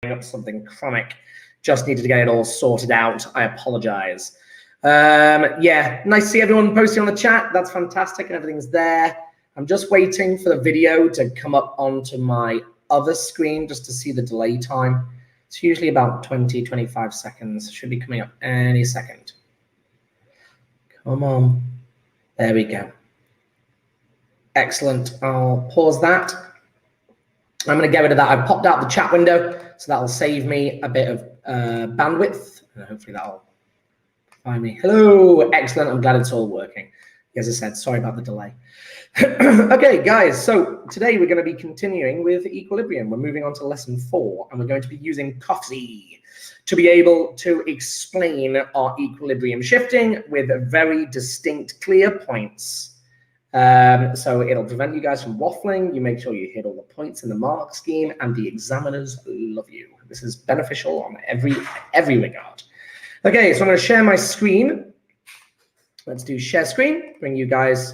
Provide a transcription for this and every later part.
up something chronic. Just needed to get it all sorted out. I apologize. Yeah, nice to see everyone posting on the chat. That's fantastic and everything's there. I'm just waiting for the video to come up onto my other screen just to see the delay time. It's usually about 20, 25 seconds. Should be coming up any second. Come on. There we go. Excellent. I'll pause that. I'm going to get rid of that. I've popped out the chat window, so that'll save me a bit of bandwidth. And hopefully that'll find me. Hello. Excellent. I'm glad it's all working. As I said, sorry about the delay. Okay, guys. So today we're going to be continuing with Equilibrium. We're moving on to lesson 4, and we're going to be using KOFSY to be able to explain our equilibrium shifting with very distinct, clear points. So it'll prevent you guys from waffling. You make sure you hit all the points in the mark scheme, and the examiners love you. This is beneficial on every regard. Okay, so I'm going to share my screen. Let's do share screen, bring you guys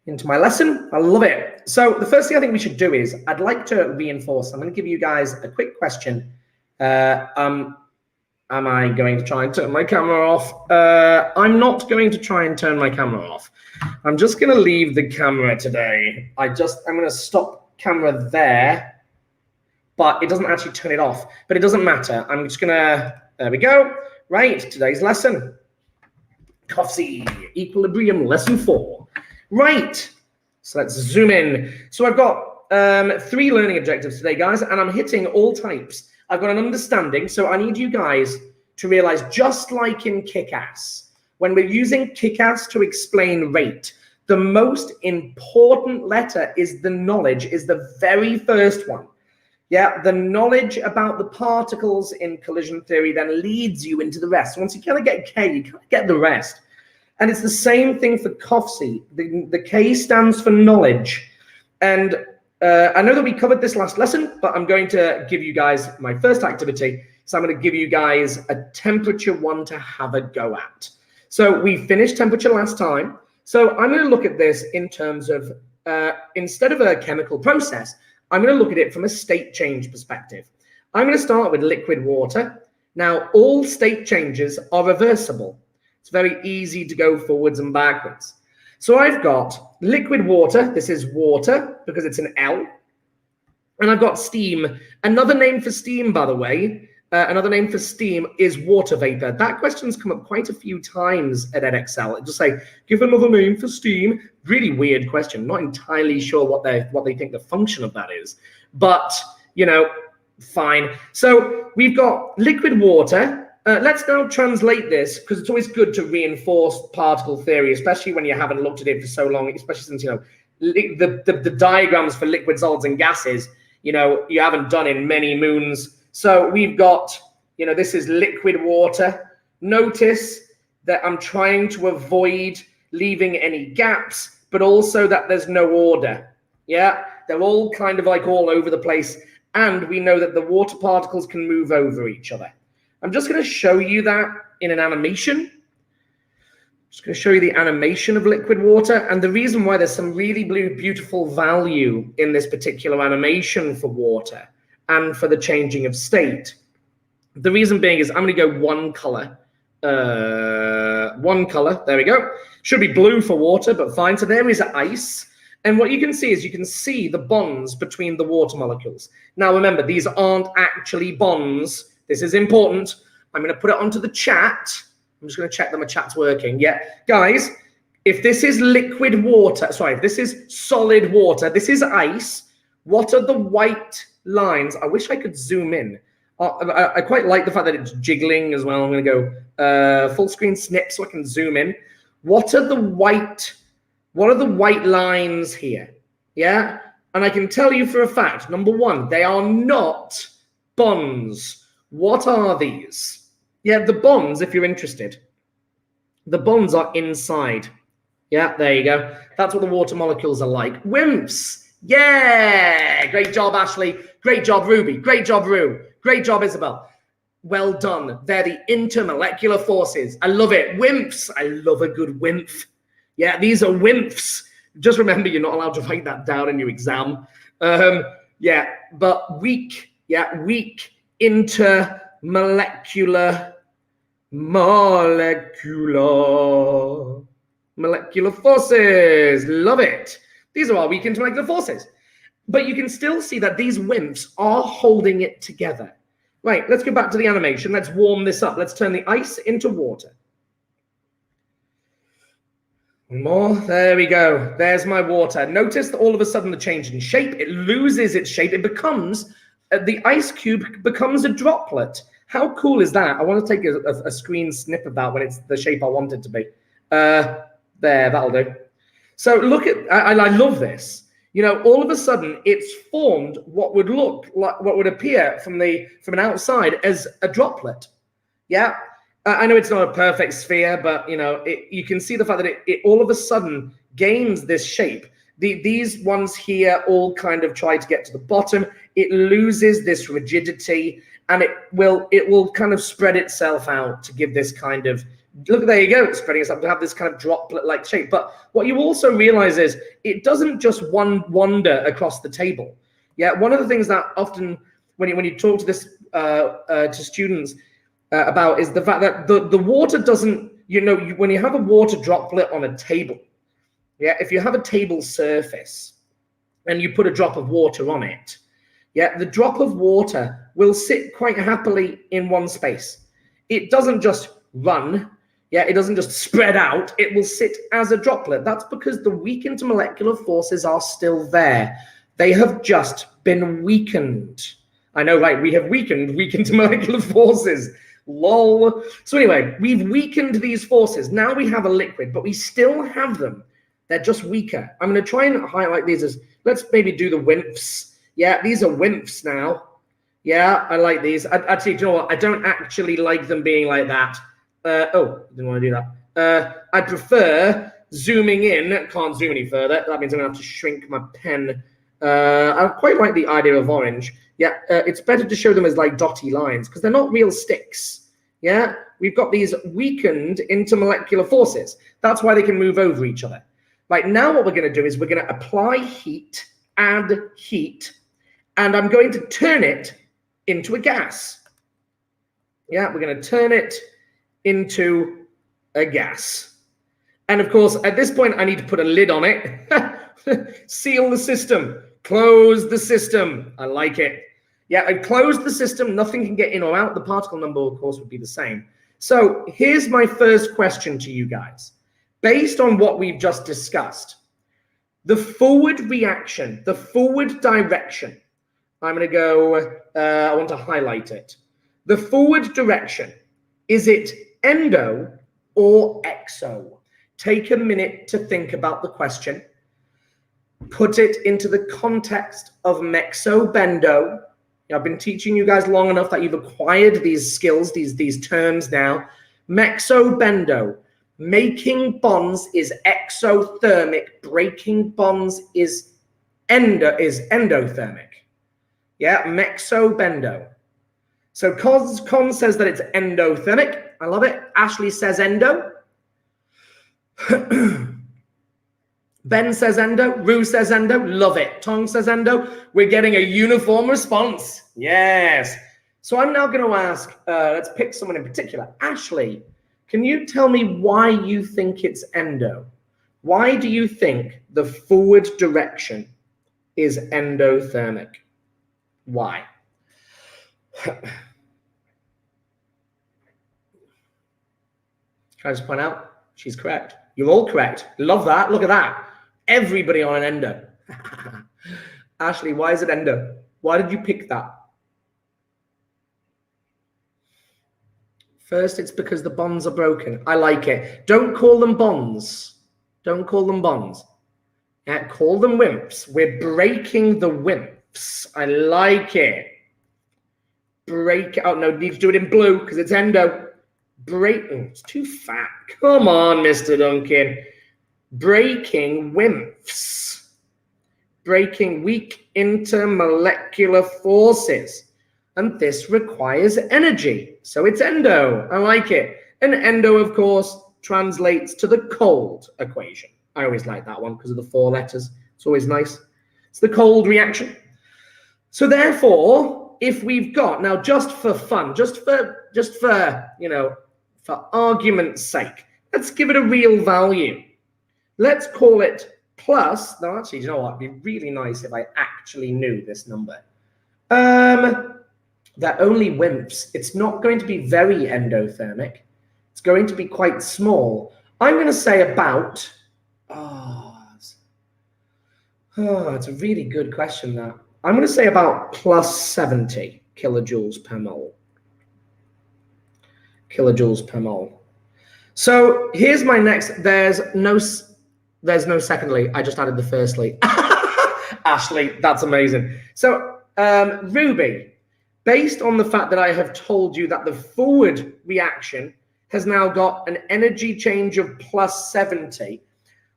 into my lesson. I love it. So the first thing I think we should do is I'd like to reinforce. I'm going to give you guys a quick question. Am I going to try and turn my camera off? I'm not going to try and turn my camera off. I'm just going to leave the camera today. I'm going to stop camera there, but it doesn't actually turn it off. But it doesn't matter. I'm just going to, there we go. Right, today's lesson. KOFSY, Equilibrium, lesson 4. Right, so let's zoom in. So I've got 3 learning objectives today, guys, and I'm hitting all types. I've got an understanding, so I need you guys to realize, just like in Kick-Ass, when we're using Kick-Ass to explain rate, the most important letter is the knowledge, is the very first one. Yeah, the knowledge about the particles in collision theory then leads you into the rest. Once you kind of get K, you kind of get the rest. And it's the same thing for KOFSY. The K stands for knowledge. And I know that we covered this last lesson, but I'm going to give you guys my first activity. So I'm going to give you guys a temperature one to have a go at. So we finished temperature last time. So I'm going to look at this in terms of, instead of a chemical process, I'm going to look at it from a state change perspective. I'm going to start with liquid water. Now, all state changes are reversible. It's very easy to go forwards and backwards. So I've got liquid water. This is water because it's an L. And I've got steam. Another name for steam, by the way, another name for steam is water vapor. That question's come up quite a few times at Edexcel. It just say, give another name for steam. Really weird question. Not entirely sure what they think the function of that is. But, you know, fine. So we've got liquid water. Let's now translate this, because it's always good to reinforce particle theory, especially when you haven't looked at it for so long, especially since, you know, the diagrams for liquid, solids, and gases, you know, you haven't done in many moons. So we've got, you know, this is liquid water. Notice that I'm trying to avoid leaving any gaps, but also that there's no order. Yeah, they're all kind of like all over the place. And we know that the water particles can move over each other. I'm just going to show you that in an animation. I'm just going to show you the animation of liquid water. And the reason why there's some really beautiful value in this particular animation for water and for the changing of state. The reason being is I'm going to go one color. One color. There we go. Should be blue for water, but fine. So there is ice. And what you can see is you can see the bonds between the water molecules. Now, remember, these aren't actually bonds. This is important. I'm going to put it onto the chat. I'm just going to check that my chat's working. Yeah, guys, if this is liquid water, sorry, if this is solid water, this is ice, what are the white lines? I wish I could zoom in. I quite like the fact that it's jiggling as well. I'm going to go full screen snip so I can zoom in. What are the white lines here? Yeah, and I can tell you for a fact, number one, they are not bonds. What are these? Yeah, the bonds, if you're interested, the bonds are inside. Yeah, there you go. That's what the water molecules are like. WIMPs. Yeah, great job, Ashley. Great job, Ruby. Great job, Rue. Great job, Isabel. Well done. They're the intermolecular forces. I love it. WIMPs. I love a good WIMP. Yeah, these are WIMPs. Just remember, you're not allowed to write that down in your exam. Yeah, but weak. Yeah, weak intermolecular molecular forces. Love it. These are our weak intermolecular forces. But you can still see that these WIMPs are holding it together. Right, let's go back to the animation. Let's warm this up. Let's turn the ice into water. One more. There we go. There's my water. Notice that all of a sudden the change in shape, it loses its shape. It becomes, the ice cube becomes a droplet. How cool is that? I want to take a screen snip of that when it's the shape I want it to be. There, that'll do. So look at, I love this. You know, all of a sudden it's formed what would look like, what would appear from an outside as a droplet. Yeah. I know it's not a perfect sphere, but you know, you can see the fact that it all of a sudden gains this shape. These ones here all kind of try to get to the bottom. It loses this rigidity, and it will kind of spread itself out to give this kind of, look, there you go, it's spreading itself to have this kind of droplet-like shape. But what you also realize is it doesn't just wander across the table. Yeah, one of the things that often when you talk to this to students about is the fact that the water doesn't, you know, when you have a water droplet on a table, yeah, if you have a table surface and you put a drop of water on it, yeah, the drop of water will sit quite happily in one space. It doesn't just run, yeah, it doesn't just spread out, it will sit as a droplet. That's because the weak intermolecular forces are still there. They have just been weakened. I know, right? We have weakened weak intermolecular forces. Lol. So anyway, we've weakened these forces. Now we have a liquid, but we still have them. They're just weaker. I'm going to try and highlight these as, let's maybe do the WIMPs. Yeah, these are WIMPs now. Yeah, I like these. Actually, do you know what? I don't actually like them being like that. Oh, didn't want to do that. I prefer zooming in. Can't zoom any further. That means I'm going to have to shrink my pen. I quite like the idea of orange. Yeah, it's better to show them as like dotty lines because they're not real sticks. Yeah, we've got these weakened intermolecular forces. That's why they can move over each other. Right, now what we're going to do is we're going to apply heat, add heat, and I'm going to turn it into a gas. Yeah, we're going to turn it into a gas. And of course, at this point, I need to put a lid on it. Seal the system. Close the system. I like it. Yeah, I've closed the system. Nothing can get in or out. The particle number, of course, would be the same. So here's my first question to you guys. Based on what we've just discussed, the forward reaction, the forward direction, I'm going to go, I want to highlight it. The forward direction, is it endo or exo? Take a minute to think about the question. Put it into the context of mexo-bendo. I've been teaching you guys long enough that you've acquired these skills, these terms now. Mexo-bendo. Making bonds is exothermic. Breaking bonds is endothermic. Yeah, mexo-bendo. So Con says that it's endothermic. I love it. Ashley says endo. Ben says endo. Rue says endo. Love it. Tong says endo. We're getting a uniform response. Yes. So I'm now going to ask, let's pick someone in particular. Ashley, can you tell me why you think it's endo? Why do you think the forward direction is endothermic? Why? Can I just point out? She's correct. You're all correct. Love that. Look at that. Everybody on an endo. Ashley, why is it endo? Why did you pick that? First, it's because the bonds are broken. I like it. Don't call them bonds. Don't call them bonds. Yeah, call them WIMPs. We're breaking the WIMPs. I like it. Break. Oh, no, need to do it in blue because it's endo. Break. Oh, it's too fat. Come on, Mr. Duncan. Breaking WIMPs. Breaking weak intermolecular forces. And this requires energy. So it's endo. I like it. And endo, of course, translates to the cold equation. I always like that one because of the 4 letters. It's always nice. It's the cold reaction. So therefore, if we've got, now just for fun, just for, you know, for argument's sake, let's give it a real value. Let's call it plus, no, actually, you know what, it'd be really nice if I actually knew this number. They're only WIMPs. It's not going to be very endothermic. It's going to be quite small. I'm going to say about, it's a really good question, that. I'm going to say about plus 70 kilojoules per mole. Kilojoules per mole. So here's my next, there's no secondly, I just added the firstly. Ashley, that's amazing. So Ruby, based on the fact that I have told you that the forward reaction has now got an energy change of plus 70,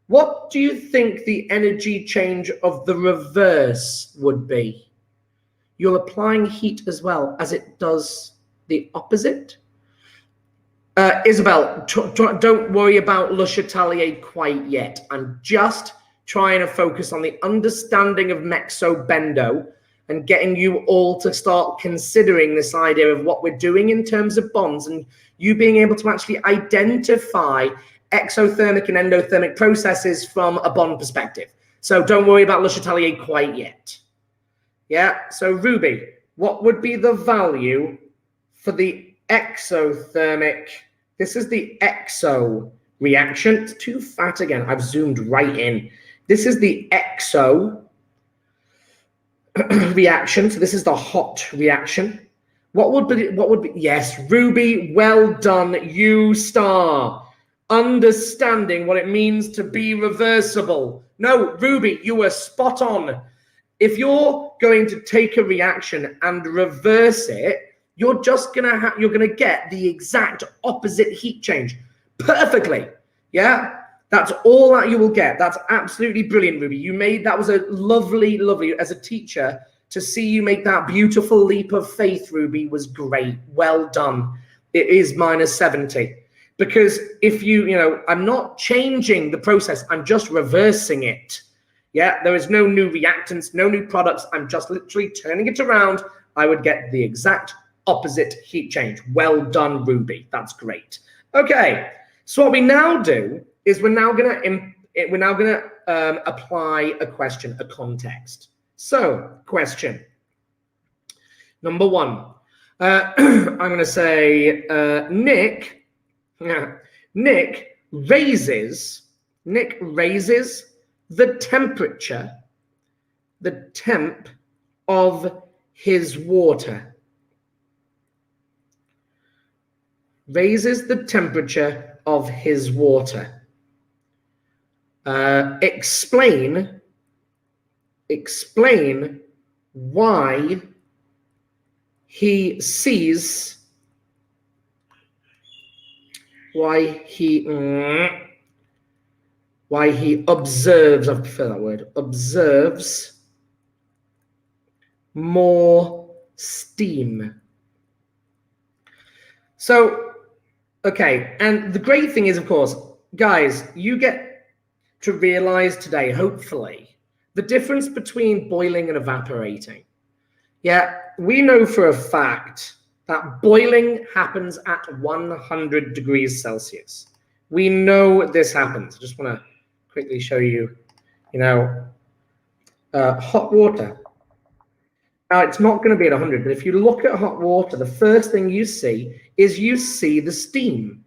what do you think the energy change of the reverse would be? You're applying heat as well as it does the opposite. Isabel, don't worry about Le Chatelier quite yet. I'm just trying to focus on the understanding of mexobendo and getting you all to start considering this idea of what we're doing in terms of bonds, and you being able to actually identify exothermic and endothermic processes from a bond perspective. So don't worry about Le Chatelier quite yet. Yeah, so Ruby, what would be the value for the exothermic? This is the exo reaction. It's too fat again. I've zoomed right in. This is the exo reaction. So this is the hot reaction. What would be, yes, Ruby, well done, you star. Understanding what it means to be reversible. No, Ruby, you were spot on. If you're going to take a reaction and reverse it, you're just you're gonna get the exact opposite heat change perfectly. Yeah, that's all that you will get. That's absolutely brilliant, Ruby. You made, that was a lovely, as a teacher, to see you make that beautiful leap of faith, Ruby, was great. Well done. It is minus 70. Because if you know, I'm not changing the process, I'm just reversing it. Yeah, there is no new reactants, no new products. I'm just literally turning it around. I would get the exact opposite heat change. Well done, Ruby. That's great. Okay, so what we now do is we're now gonna apply a question, a context. So, question number one. I'm gonna say Nick raises the temperature, the temp of his water. Raises the temperature of his water. Explain why he sees, why he observes, I prefer that word, observes more steam. So, okay, and the great thing is, of course, guys, you get to realize today, hopefully, the difference between boiling and evaporating. Yeah, we know for a fact that boiling happens at 100 degrees Celsius. We know this happens. I just want to quickly show you, hot water. Now, it's not going to be at 100, but if you look at hot water, the first thing you see is the steam.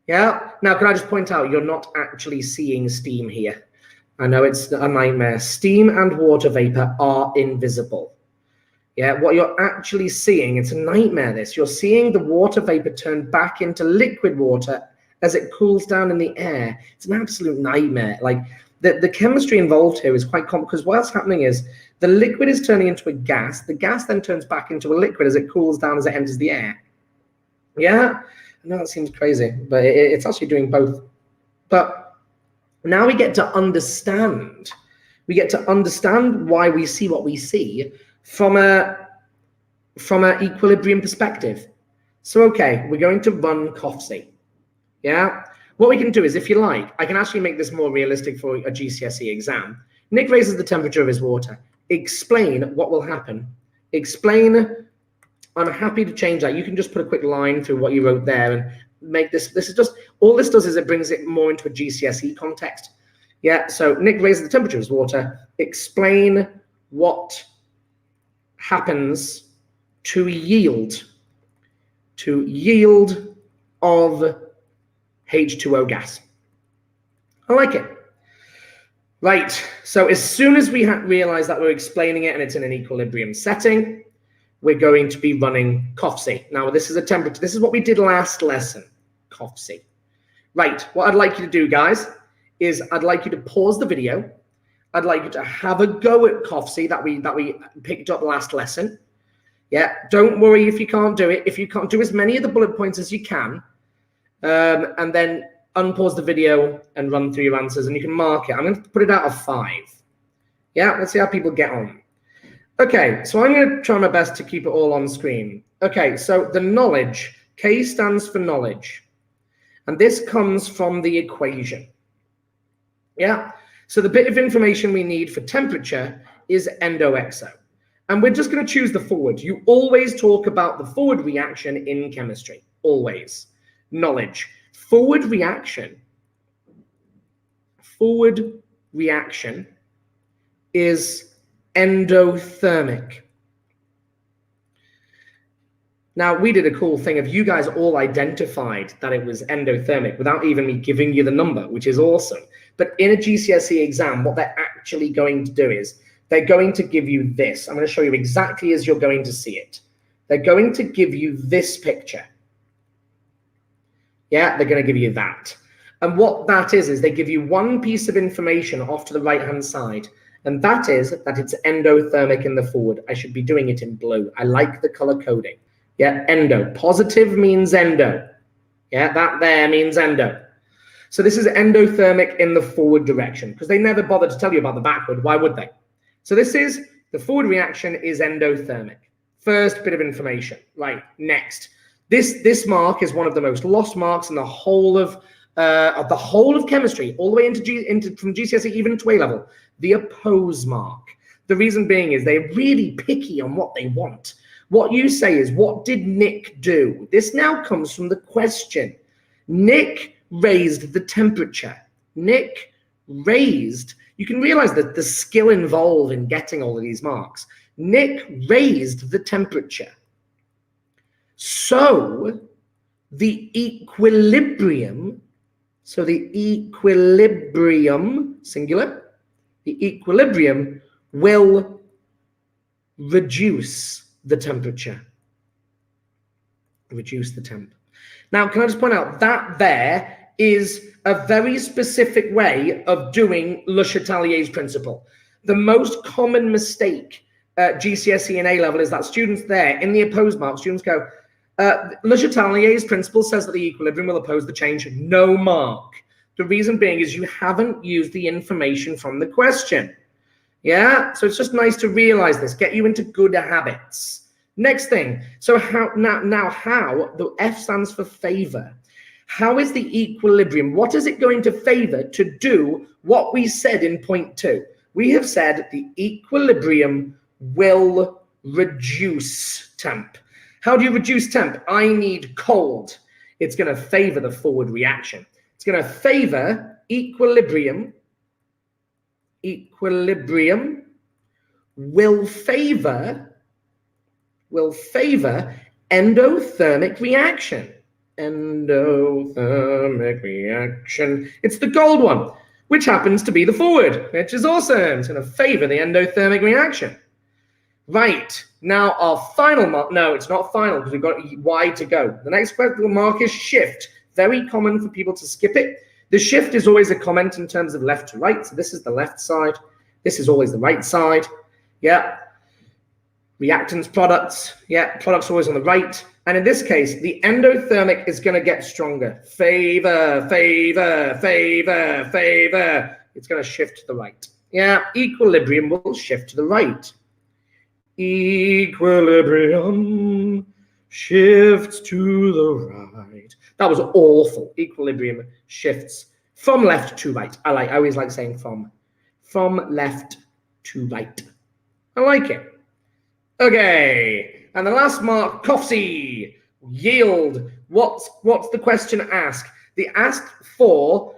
Yeah? Now, can I just point out, you're not actually seeing steam here. I know it's a nightmare. Steam and water vapor are invisible. Yeah, what you're actually seeing, it's a nightmare this. You're seeing the water vapor turn back into liquid water as it cools down in the air. It's an absolute nightmare. Like, the chemistry involved here is quite complex, because what's happening is the liquid is turning into a gas. The gas then turns back into a liquid as it cools down, as it enters the air. Yeah? I know that seems crazy, but it's actually doing both. But now we get to understand. We get to understand why we see what we see from an equilibrium perspective. So, okay, we're going to run KOFSY. Yeah? What we can do is, if you like, I can actually make this more realistic for a GCSE exam. Nick raises the temperature of his water. Explain what will happen Explain. I'm happy to change that. You can just put a quick line through what you wrote there and make this. This is just, all this does is it brings it more into a GCSE context. Yeah, so Nick raises the temperature of water. Explain what happens to yield of H2O gas. I like it. Right, so as soon as we realize that we're explaining it and it's in an equilibrium setting, we're going to be running KOFSY. Now, this is a temperature. This is what we did last lesson, KOFSY. Right, what I'd like you to do, guys, is I'd like you to pause the video. I'd like you to have a go at KOFSY that we picked up last lesson. Yeah, don't worry if you can't do it. If you can't, do as many of the bullet points as you can, and then unpause the video and run through your answers, and you can mark it. I'm going to put it out of 5. Yeah, let's see how people get on. Okay, so I'm going to try my best to keep it all on screen. Okay, so the knowledge, K stands for knowledge, and this comes from the equation. Yeah, so the bit of information we need for temperature is endo-exo. And we're just going to choose the forward. You always talk about the forward reaction in chemistry, always. Knowledge. Forward reaction is endothermic. Now, we did a cool thing of you guys all identified that it was endothermic without even me giving you the number, which is awesome. But in a GCSE exam, what they're actually going to do is they're going to give you this. I'm going to show you exactly as you're going to see it. They're going to give you this picture. Yeah, they're going to give you that. And what that is they give you one piece of information off to the right-hand side. And that is that it's endothermic in the forward. I should be doing it in blue. I like the color coding. Yeah, endo. Positive means endo. Yeah, that there means endo. So this is endothermic in the forward direction because they never bothered to tell you about the backward. Why would they? So this is, the forward reaction is endothermic. First bit of information. Right, next. This mark is one of the most lost marks in the whole of chemistry, all the way into from GCSE even to A level. The oppose mark. The reason being is they're really picky on what they want. What you say is, what did Nick do? This now comes from the question. Nick raised the temperature. Nick raised, you can realize that the skill involved in getting all of these marks. Nick raised the temperature. So the equilibrium, singular, the equilibrium will reduce the temperature. Reduce the temp. Now, can I just point out that there is a very specific way of doing Le Chatelier's principle. The most common mistake at GCSE and A level is that students there in the opposed mark, students go, Le Chatelier's principle says that the equilibrium will oppose the change. No mark. The reason being is you haven't used the information from the question. Yeah, so it's just nice to realize this, get you into good habits. Next thing, so how the F stands for favor. How is the equilibrium? What is it going to favor to do what we said in point 2? We have said the equilibrium will reduce temp. How do you reduce temp? I need cold. It's going to favor the forward reaction. It's going to favor equilibrium. Equilibrium will favor endothermic reaction. Endothermic reaction. It's the gold one, which happens to be the forward, which is awesome. It's going to favor the endothermic reaction. Right, now our final mark, no, it's not final because we've got Y to go. The next mark is shift. Very common for people to skip it. The shift is always a comment in terms of left to right. So this is the left side. This is always the right side. Yeah. Reactants, products. Yeah, products always on the right. And in this case, the endothermic is going to get stronger. Favor, favor, favor, favor. It's going to shift to the right. Yeah, equilibrium will shift to the right. Equilibrium shifts to the right. That was awful. Equilibrium shifts from left to right. I always like saying from left to right. I like it. Okay, and the last mark, KOFSY, yield. What's the question asked? They asked for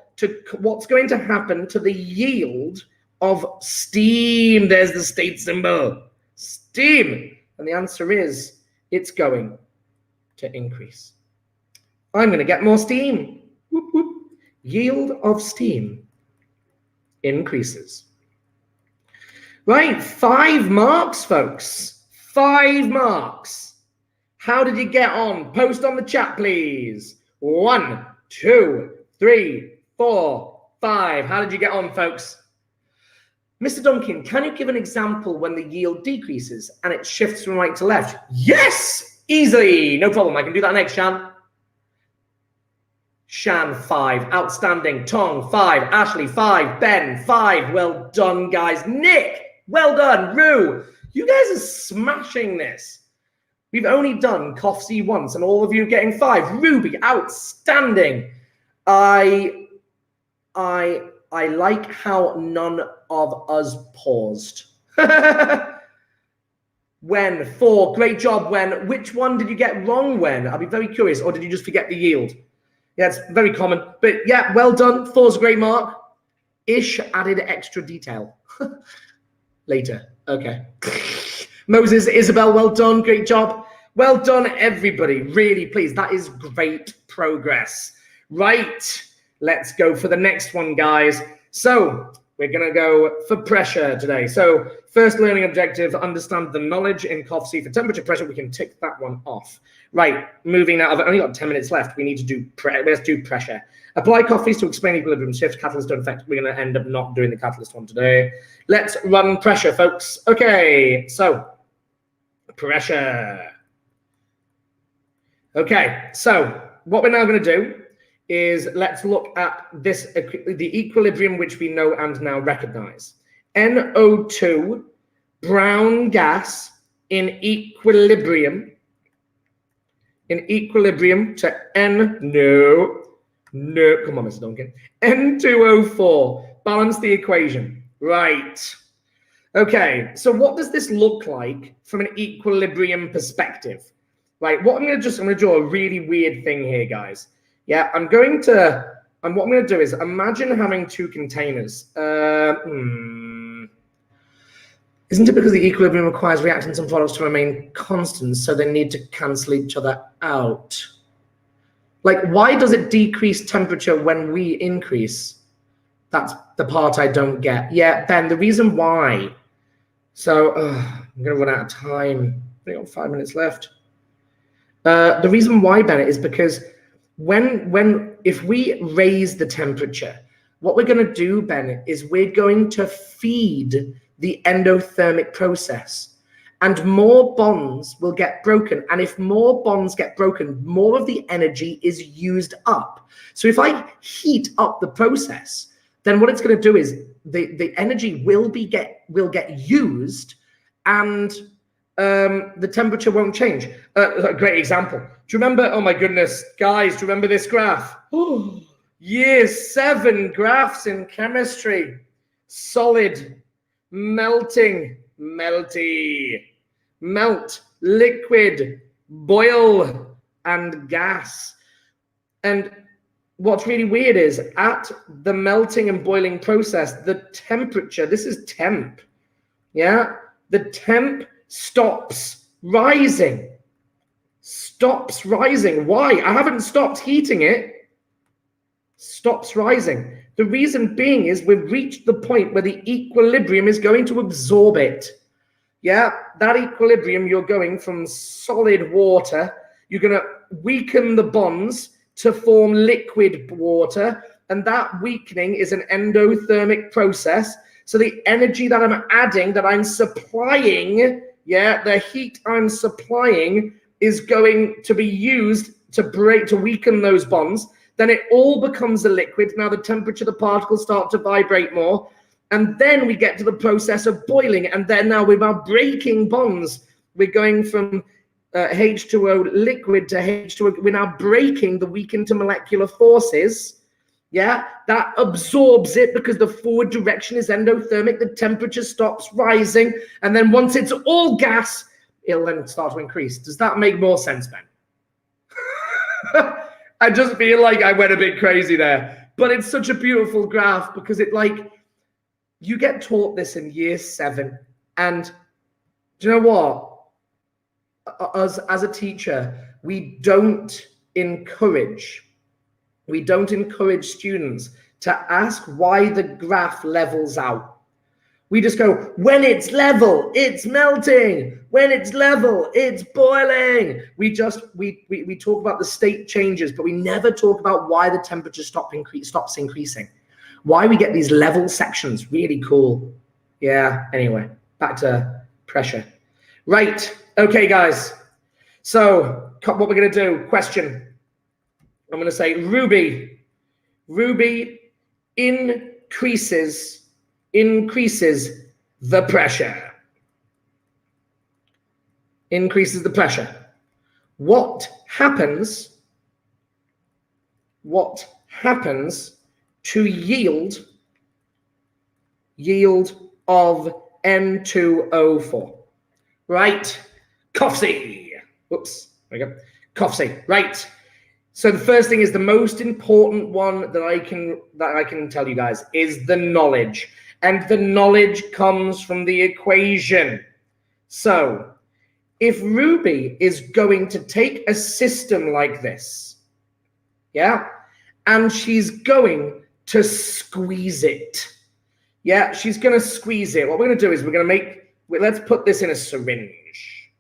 what's going to happen to the yield of steam. There's the state symbol, steam. And the answer is, it's going to increase. I'm going to get more steam. Whoop, whoop. Yield of steam increases. Right, 5 marks, folks. 5 marks. How did you get on? Post on the chat, please. 1, 2, 3, 4, 5. How did you get on, folks? Mr. Duncan, can you give an example when the yield decreases and it shifts from right to left? Yes, easily. No problem. I can do that next, Shan. Shan, 5. Outstanding. Tong, 5. Ashley, 5. Ben, 5. Well done, guys. Nick, well done. Rue, you guys are smashing this. We've only done KOFSY once and all of you getting 5. Ruby, outstanding. I like how none of us paused. When, 4, great job, when. Which one did you get wrong, when? I'll be very curious. Or did you just forget the yield? Yeah, it's very common. But yeah, well done. 4's a great mark. Ish added extra detail. Later. Okay. Moses, Isabel, well done. Great job. Well done, everybody. Really pleased. That is great progress. Right. Let's go for the next one, guys. So we're going to go for pressure today. So first learning objective, understand the knowledge in KOFSY for temperature pressure. We can tick that one off. Right, moving now. I've only got 10 minutes left. We need to do let's do pressure. Apply KOFSY to explain equilibrium shift. Catalyst don't affect. We're going to end up not doing the catalyst one today. Let's run pressure, folks. Okay, so pressure. Okay, so what we're now going to do is let's look at this, the equilibrium which we know and now recognize. NO2, brown gas in equilibrium to no, come on, Mr. Duncan. N2O4, balance the equation. Right. Okay, so what does this look like from an equilibrium perspective? Right, what I'm going to draw a really weird thing here, guys. Yeah, what I'm going to do is imagine having 2 containers. Isn't it because the equilibrium requires reactants and products to remain constant, so they need to cancel each other out? Like, why does it decrease temperature when we increase? That's the part I don't get. Yeah, Ben, the reason why. So, I'm going to run out of time. We've got 5 minutes left. The reason why, Bennett, is because if we raise the temperature, what we're going to do, Bennett, is we're going to feed the endothermic process, and more bonds will get broken. And if more bonds get broken, more of the energy is used up. So if I heat up the process, then what it's going to do is the energy will get used, and the temperature won't change. A great example. Do you remember? Oh my goodness, guys, do you remember this graph? Year 7 graphs in chemistry. Solid, melting, melty, melt, liquid, boil, and gas. And what's really weird is at the melting and boiling process, the temperature, this is temp, yeah? The temp stops rising. Stops rising. Why? I haven't stopped heating it. Stops rising. The reason being is we've reached the point where the equilibrium is going to absorb it. Yeah, that equilibrium, you're going from solid water, you're going to weaken the bonds to form liquid water, and that weakening is an endothermic process. So the energy that I'm adding, that I'm supplying, yeah, the heat I'm supplying is going to be used to weaken those bonds. Then it all becomes a liquid. Now the temperature, the particles start to vibrate more. And then we get to the process of boiling. And then now we're now breaking bonds. We're going from H2O liquid to H2O. We're now breaking the weak intermolecular forces. Yeah, that absorbs it because the forward direction is endothermic. The temperature stops rising. And then once it's all gas, it'll then start to increase. Does that make more sense, Ben? I just feel like I went a bit crazy there, but it's such a beautiful graph because it you get taught this in year 7, and do you know what? As a teacher, we don't encourage students to ask why the graph levels out. We just go, when it's level, it's melting. When it's level, it's boiling. We talk about the state changes, but we never talk about why the temperature stops increasing. Why we get these level sections. Really cool. Yeah, anyway, back to pressure. Right, okay, guys. So what we're going to do, question. I'm going to say Ruby increases the pressure. Increases the pressure. What happens to yield of N2O4? Right. KOFSY. Whoops. There we go. KOFSY. Right. So the first thing is the most important one that I can tell you guys is the knowledge. And the knowledge comes from the equation. So if Ruby is going to take a system like this, yeah, and she's going to squeeze it. Yeah, she's going to squeeze it. What we're going to do is let's put this in a syringe,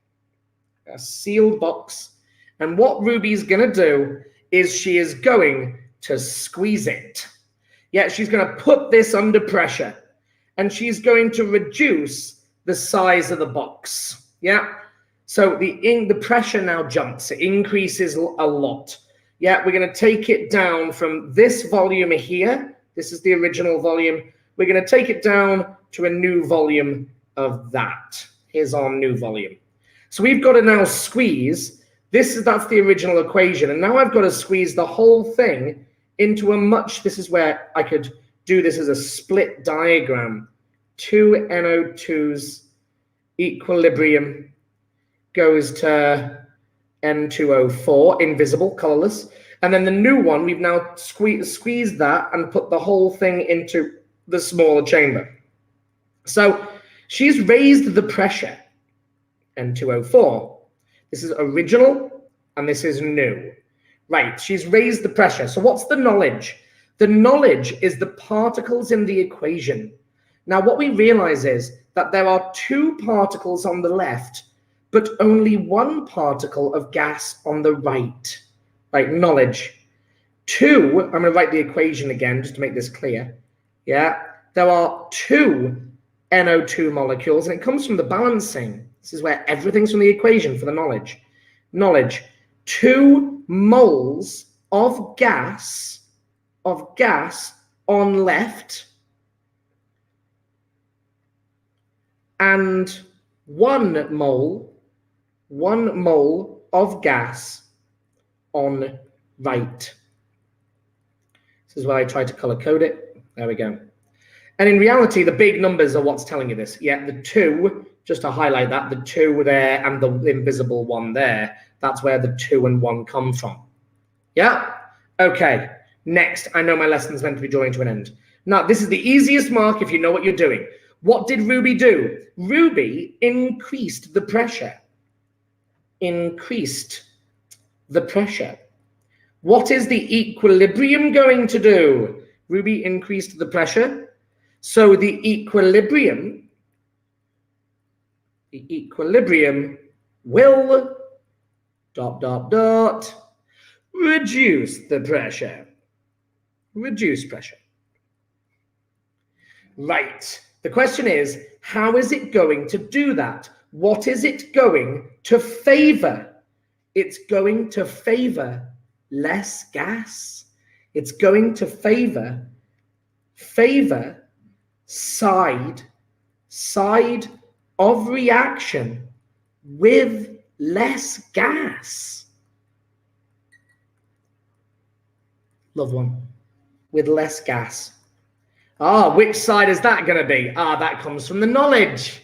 a sealed box. And what Ruby's going to do is she is going to squeeze it. Yeah, she's going to put this under pressure. And she's going to reduce the size of the box. Yeah. So the pressure now jumps. It increases a lot. Yeah, we're going to take it down from this volume here. This is the original volume. We're going to take it down to a new volume of that. Here's our new volume. So we've got to now squeeze. That's the original equation. And now I've got to squeeze the whole thing into this is where I could do this as a split diagram. 2 NO2's equilibrium goes to N2O4, invisible, colorless. And then the new one, we've now squeezed that and put the whole thing into the smaller chamber. So she's raised the pressure, N2O4. This is original and this is new. Right, she's raised the pressure. So what's the knowledge? The knowledge is the particles in the equation. Now, what we realize is that there are 2 particles on the left, but only 1 particle of gas on the right. Right, knowledge. 2, I'm going to write the equation again just to make this clear. Yeah, there are 2 NO2 molecules, and it comes from the balancing. This is where everything's from the equation for the knowledge. Knowledge. 2 moles of gas on left, and 1 mole of gas on right. This is why I tried to color code it. There we go. And in reality, the big numbers are what's telling you this. Yeah, the 2, just to highlight that, the 2 there and the invisible 1 there, that's where the 2 and 1 come from. Yeah? Okay. Next, I know my lesson's meant to be drawing to an end. Now, this is the easiest mark if you know what you're doing. What did Ruby do? Ruby increased the pressure. Increased the pressure. What is the equilibrium going to do? Ruby increased the pressure. So the equilibrium will ... reduce the pressure. Reduce pressure. Right. The question is, how is it going to do that? What is it going to favor? It's going to favor less gas. It's going to favor side of reaction with less gas. Love one. With less gas. Which side is that going to be? That comes from the knowledge.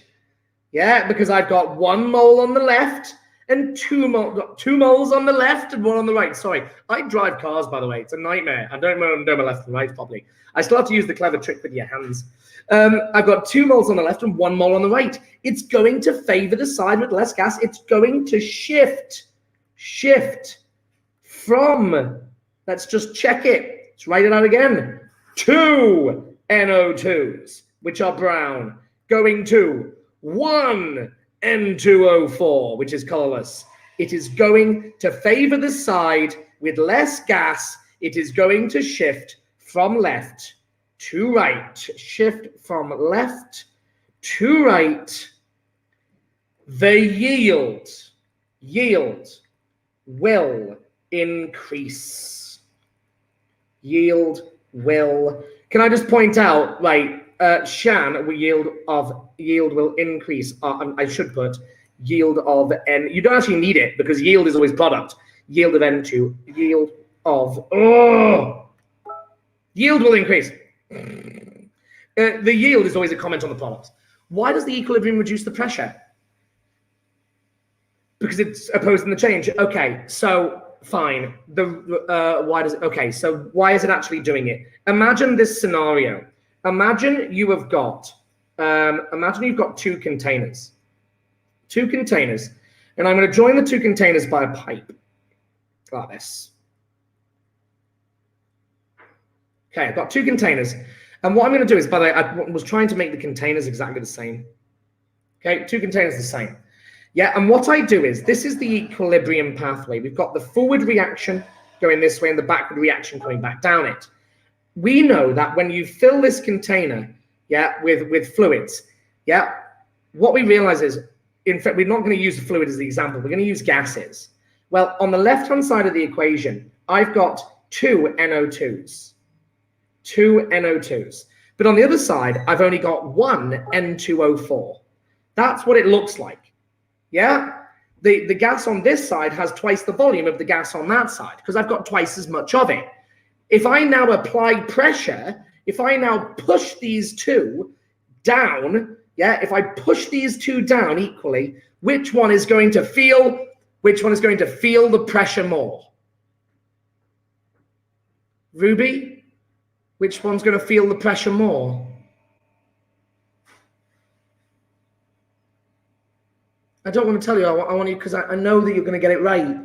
Yeah, because I've got 1 mole on the left and 2 moles on the left and 1 on the right. Sorry, I drive cars, by the way. It's a nightmare. I don't know my left and right properly. I still have to use the clever trick with your hands. I've got 2 moles on the left and 1 mole on the right. It's going to favor the side with less gas. It's going to shift from, let's just check it. Let's write it out again. 2 NO2s, which are brown, going to 1 N2O4, which is colorless. It is going to favor the side with less gas. It is going to shift from left to right. Shift from left to right. The yield will increase. Yield will. Can I just point out, right? Shan, yield will increase. I should put yield of N. You don't actually need it because yield is always product. Yield of N2. Yield of. Yield will increase. The yield is always a comment on the product. Why does the equilibrium reduce the pressure? Because it's opposing the change. Okay, so fine. Why does it? Okay, so why is it actually doing it? Imagine this scenario. Imagine you have got. Imagine you've got 2 containers. 2 containers, and I'm going to join the 2 containers by a pipe, like this. Okay, I've got 2 containers, and what I'm going to do is, by the way, I was trying to make the containers exactly the same. Okay, 2 containers the same. Yeah, and what I do is, this is the equilibrium pathway. We've got the forward reaction going this way and the backward reaction coming back down it. We know that when you fill this container, yeah, with fluids, yeah, what we realize is, in fact, we're not going to use the fluid as the example. We're going to use gases. Well, on the left-hand side of the equation, I've got 2 NO2s. 2 NO2s. But on the other side, I've only got 1 N2O4. That's what it looks like. Yeah? The gas on this side has twice the volume of the gas on that side because I've got twice as much of it. If I now apply pressure, if I now push these 2 down, yeah, if I push these 2 down equally, which one is going to feel the pressure more? Ruby, which one's going to feel the pressure more? I don't want to tell you. I want you because I know that you're going to get it right.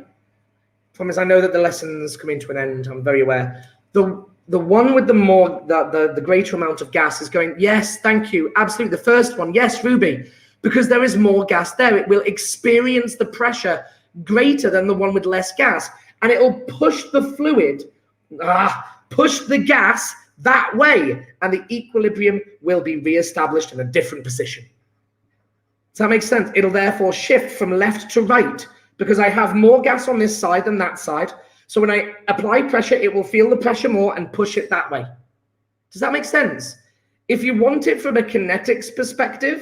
Promise. I know that the lesson's coming to an end. I'm very aware. The one with the greater amount of gas is going, yes, thank you. Absolutely. The first one, yes, Ruby, because there is more gas there. It will experience the pressure greater than the one with less gas. And it will push the fluid, push the gas that way. And the equilibrium will be reestablished in a different position. Does that make sense? It'll therefore shift from left to right because I have more gas on this side than that side. So when I apply pressure, it will feel the pressure more and push it that way. Does that make sense? If you want it from a kinetics perspective,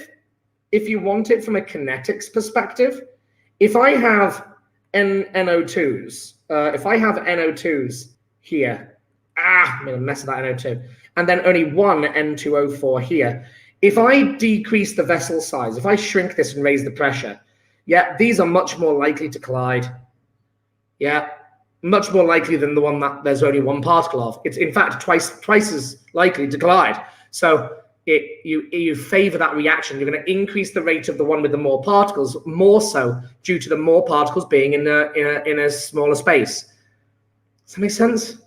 if I have NO2s, if I have NO2s here, I'm going to mess with that NO2, and then only 1 N2O4 here, if I decrease the vessel size, if I shrink this and raise the pressure, yeah, these are much more likely to collide. Yeah, much more likely than the one that there's only 1 particle of. It's in fact twice as likely to collide. So you favor that reaction. You're going to increase the rate of the one with the more particles, more so due to the more particles being in a smaller space. Does that make sense?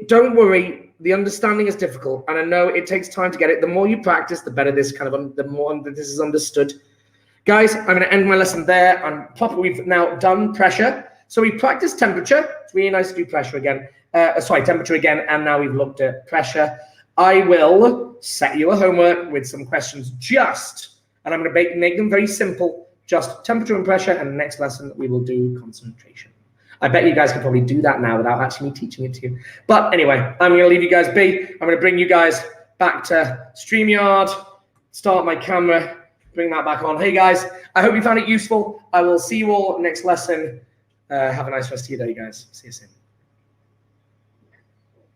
Don't worry. The understanding is difficult, and I know it takes time to get it. The more you practice, the better this the more this is understood. Guys, I'm going to end my lesson there. We've now done pressure. So we practiced temperature. It's really nice to do pressure again. Temperature again, and now we've looked at pressure. I will set you a homework with some questions and I'm going to make them very simple, just temperature and pressure, and the next lesson we will do concentration. I bet you guys can probably do that now without actually me teaching it to you. But anyway, I'm going to leave you guys be. I'm going to bring you guys back to StreamYard, start my camera, bring that back on. Hey guys, I hope you found it useful. I will see you all next lesson. Have a nice rest of your day, guys. See you soon.